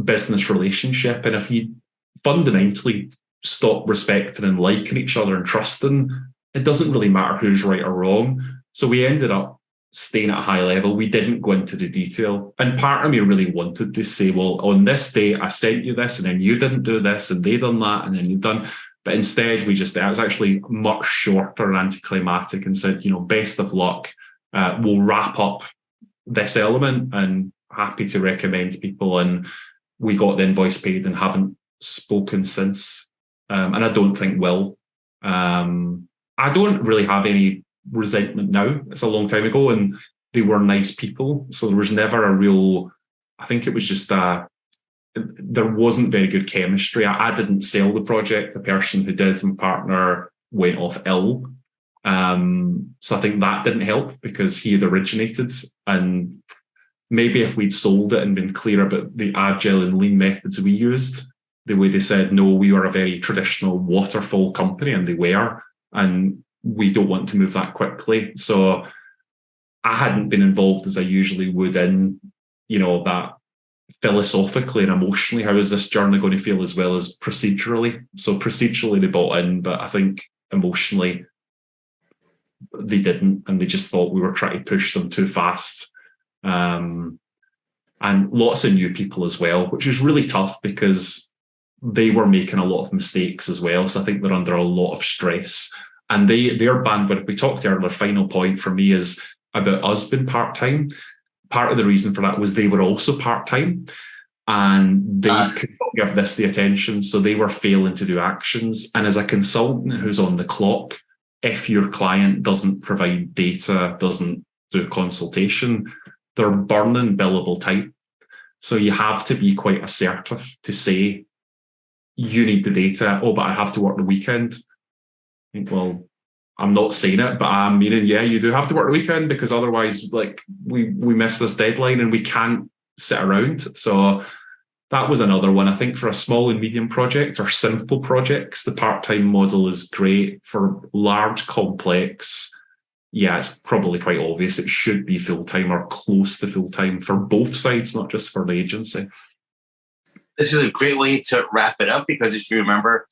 business relationship. And if you fundamentally stop respecting and liking each other and trusting, it doesn't really matter who's right or wrong. So we ended up staying at a high level. We didn't go into the detail. And part of me really wanted to say, well, on this day, I sent you this, and then you didn't do this, and they done that, and then you've done. But instead, it was actually much shorter and anticlimactic, and said, best of luck. We'll wrap up this element, and happy to recommend people. And we got the invoice paid and haven't spoken since. And I don't think will. I don't really have any resentment now. It's a long time ago, and they were nice people. So there was never a real, I think it was just there wasn't very good chemistry. I didn't sell the project. The person who did, my partner, went off ill. So I think that didn't help because he had originated, and maybe if we'd sold it and been clear about the agile and lean methods we used, the way they said, no, we were a very traditional waterfall company, and they were, and we don't want to move that quickly. So I hadn't been involved as I usually would in, that philosophically and emotionally, how is this journey going to feel, as well as procedurally. So procedurally they bought in, but I think emotionally they didn't, and they just thought we were trying to push them too fast. And lots of new people as well, which is really tough because they were making a lot of mistakes as well. So I think they're under a lot of stress. And their bandwidth, we talked earlier, final point for me is about us being part-time. Part of the reason for that was they were also part-time, and they could not give this the attention. So they were failing to do actions. And as a consultant who's on the clock, if your client doesn't provide data, doesn't do consultation, they're burning billable time. So you have to be quite assertive to say, you need the data. Oh, but I have to work the weekend. I think, well, I'm not saying it, but I'm meaning, yeah, you do have to work the weekend, because otherwise, we miss this deadline and we can't sit around. So that was another one. I think for a small and medium project or simple projects, the part-time model is great. For large, complex, yeah, it's probably quite obvious it should be full-time or close to full-time for both sides, not just for the agency. This is a great way to wrap it up, because if you remember,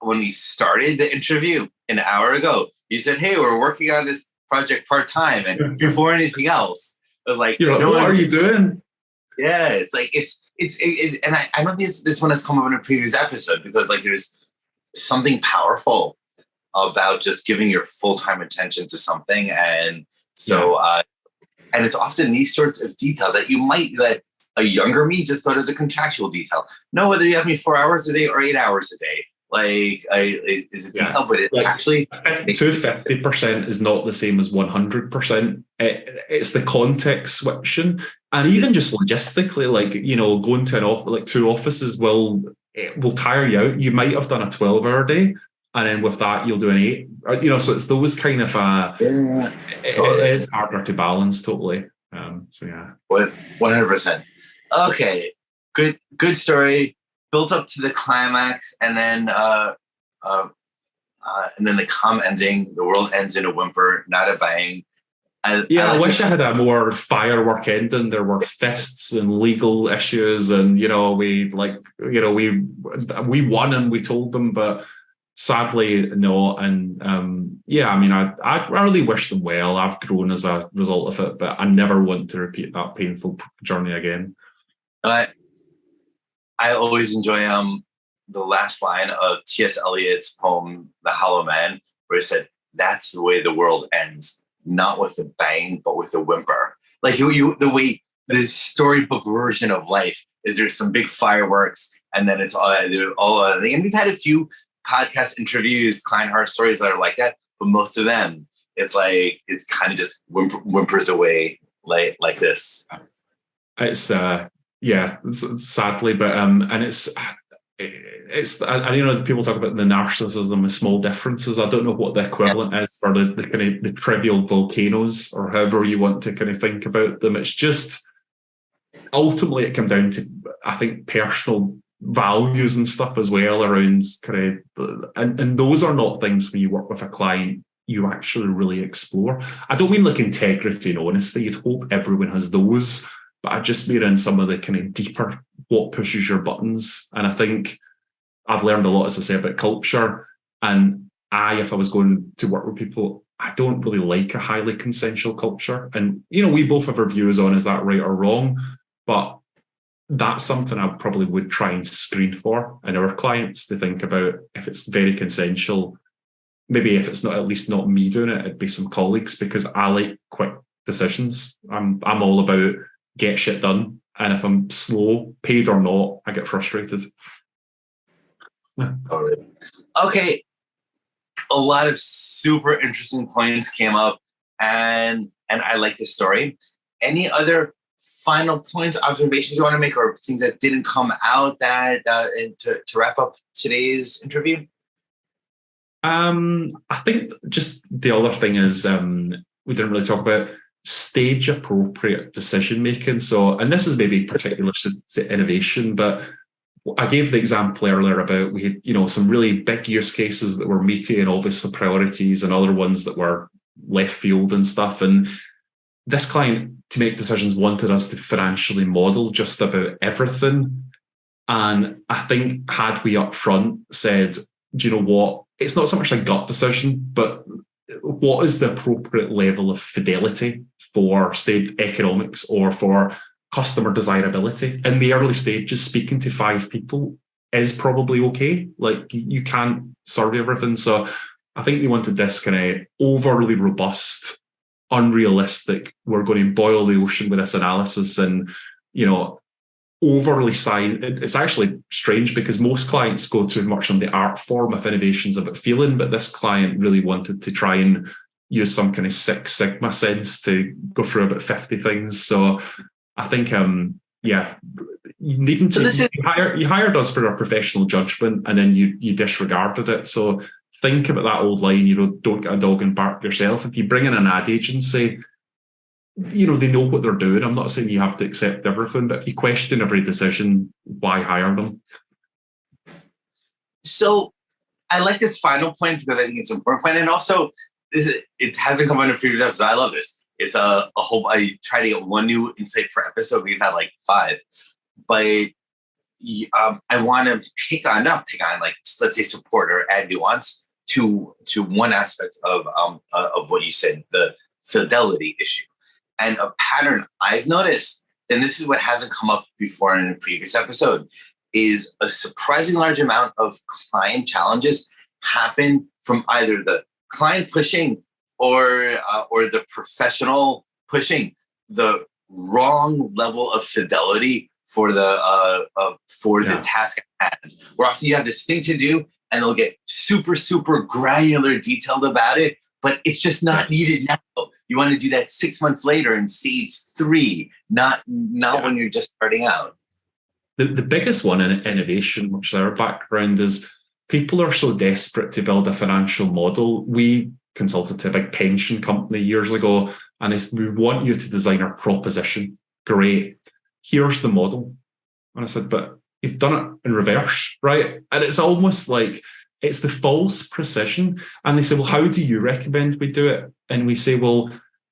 when we started the interview an hour ago, you said, hey, we're working on this project part-time. And before anything else, I was like, what are you doing? Yeah, it's like, and I know this one has come up in a previous episode, because there's something powerful about just giving your full-time attention to something. And so, and it's often these sorts of details that a younger me just thought as a contractual detail. No, whether you have me 4 hours a day or 8 hours a day, is a detail, but it actually 50% is not the same as 100%. It's the context switching, and even just logistically, going to an office, 2 offices will tire you out. You might have done a 12-hour day, and then with that you'll do an 8. So it's those kind of totally. It is harder to balance totally. 100%. Okay, good story. Built up to the climax, and then the calm ending. The world ends in a whimper, not a bang. I wish I had a more firework ending. There were fists and legal issues, and we won and we told them, but sadly no. And I really wish them well. I've grown as a result of it, but I never want to repeat that painful journey again. I always enjoy the last line of T.S. Eliot's poem, The Hollow Man, where he said, that's the way the world ends, not with a bang, but with a whimper. The way the storybook version of life is, there's some big fireworks, and then it's all and we've had a few podcast interviews, client heart stories that are like that, but most of them, it's kind of just whimpers away like this. It's sadly, but and it's people talk about the narcissism of small differences. I don't know what the equivalent is for the kind of the trivial volcanoes, or however you want to kind of think about them. It's just ultimately it comes down to, I think, personal values and stuff as well around kind of, and those are not things when you work with a client you actually really explore. I don't mean like integrity and honesty. You'd hope everyone has those, but I just mean in some of the kind of deeper, what pushes your buttons. And I think I've learned a lot, as I say, about culture. And if I was going to work with people, I don't really like a highly consensual culture. And, we both have our views on, is that right or wrong? But that's something I probably would try and screen for in our clients, to think about if it's very consensual. Maybe if it's not, at least not me doing it, it'd be some colleagues, because I like quick decisions. I'm all about get shit done. And if I'm slow, paid or not, I get frustrated. All right. Okay. A lot of super interesting points came up, and I like this story. Any other final points, observations you want to make, or things that didn't come out that to wrap up today's interview? I think just the other thing is we didn't really talk about stage appropriate decision making. So, and this is maybe particular to innovation, but I gave the example earlier about we had, some really big use cases that were meaty and obviously priorities, and other ones that were left field and stuff. And this client, to make decisions, wanted us to financially model just about everything. And I think had we up front said, do you know what? It's not so much a gut decision, but what is the appropriate level of fidelity for state economics or for customer desirability? In the early stages, speaking to 5 people is probably okay. Like, you can't serve everything. So I think they wanted this kind of overly robust, unrealistic, we're going to boil the ocean with this analysis, and, overly science. It's actually strange because most clients go too much on the art form of innovations about feeling, but this client really wanted to try and use some kind of Six Sigma sense to go through about 50 things. So I think, you hired us for our professional judgment, and then you disregarded it. So think about that old line, don't get a dog and bark yourself. If you bring in an ad agency, they know what they're doing. I'm not saying you have to accept everything, but if you question every decision, why hire them? So I like this final point because I think it's an important point. And also, it hasn't come on a previous episode. I love this. It's a whole, I try to get one new insight per episode. We've had like 5. But I want to not pick on, like, let's say, support or add nuance to one aspect of what you said, the fidelity issue. And a pattern I've noticed, and this is what hasn't come up before in a previous episode, is a surprising large amount of client challenges happen from either the client pushing or the professional pushing the wrong level of fidelity for the task at hand. Where often you have this thing to do, and they'll get super, super granular, detailed about it, but it's just not needed now. You want to do that 6 months later in stage 3, not when you're just starting out. The biggest one in innovation, which is our background, is people are so desperate to build a financial model. We consulted to a big pension company years ago, and we want you to design our proposition. Great. Here's the model. And I said, but you've done it in reverse, right? And it's almost like it's the false precision. And they say, well, how do you recommend we do it? And we say, well,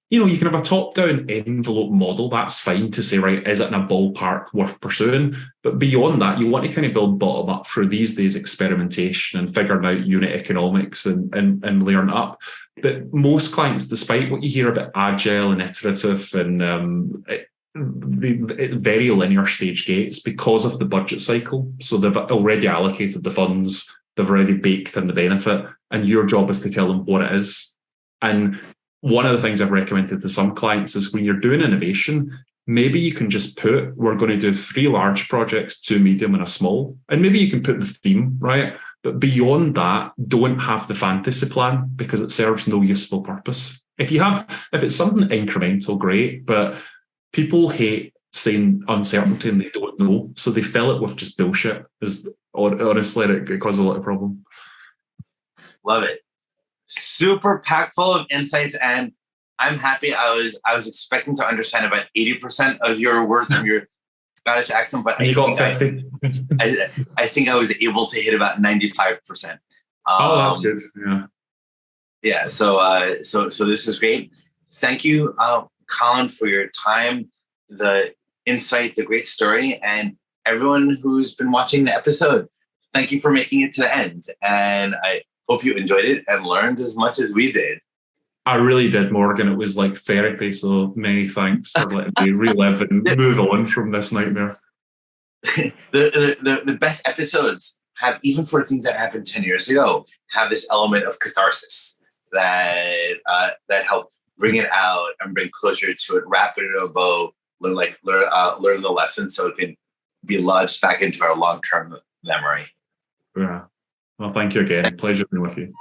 you can have a top-down envelope model. That's fine to say, right, is it in a ballpark worth pursuing? But beyond that, you want to kind of build bottom-up through these days experimentation and figuring out unit economics and layering up. But most clients, despite what you hear about agile and iterative and very linear stage gates, because of the budget cycle. So they've already allocated the funds, they've already baked in the benefit, and your job is to tell them what it is. And one of the things I've recommended to some clients is when you're doing innovation, maybe you can just put, we're going to do 3 large projects, 2 medium and a small. And maybe you can put the theme, right? But beyond that, don't have the fantasy plan, because it serves no useful purpose. If it's something incremental, great, but people hate saying uncertainty and they don't know. So they fill it with just bullshit. Honestly, it causes a lot of problem. Love it. Super packed full of insights, and I'm happy. I was expecting to understand about 80% of your words from your Scottish accent, but I think I was able to hit about 95%. Oh, that's good. Yeah. Yeah. So this is great. Thank you, Colin, for your time, the insight, the great story, and everyone who's been watching the episode. Thank you for making it to the end. And I hope you enjoyed it and learned as much as we did. I really did, Morgan. It was like therapy. So many thanks for letting me relive and move on from this nightmare. The best episodes have, even for things that happened 10 years ago, have this element of catharsis that help bring it out and bring closure to it, wrap it in a bow, learn the lesson so it can be lodged back into our long-term memory. Yeah. Well, thank you again. Pleasure being with you.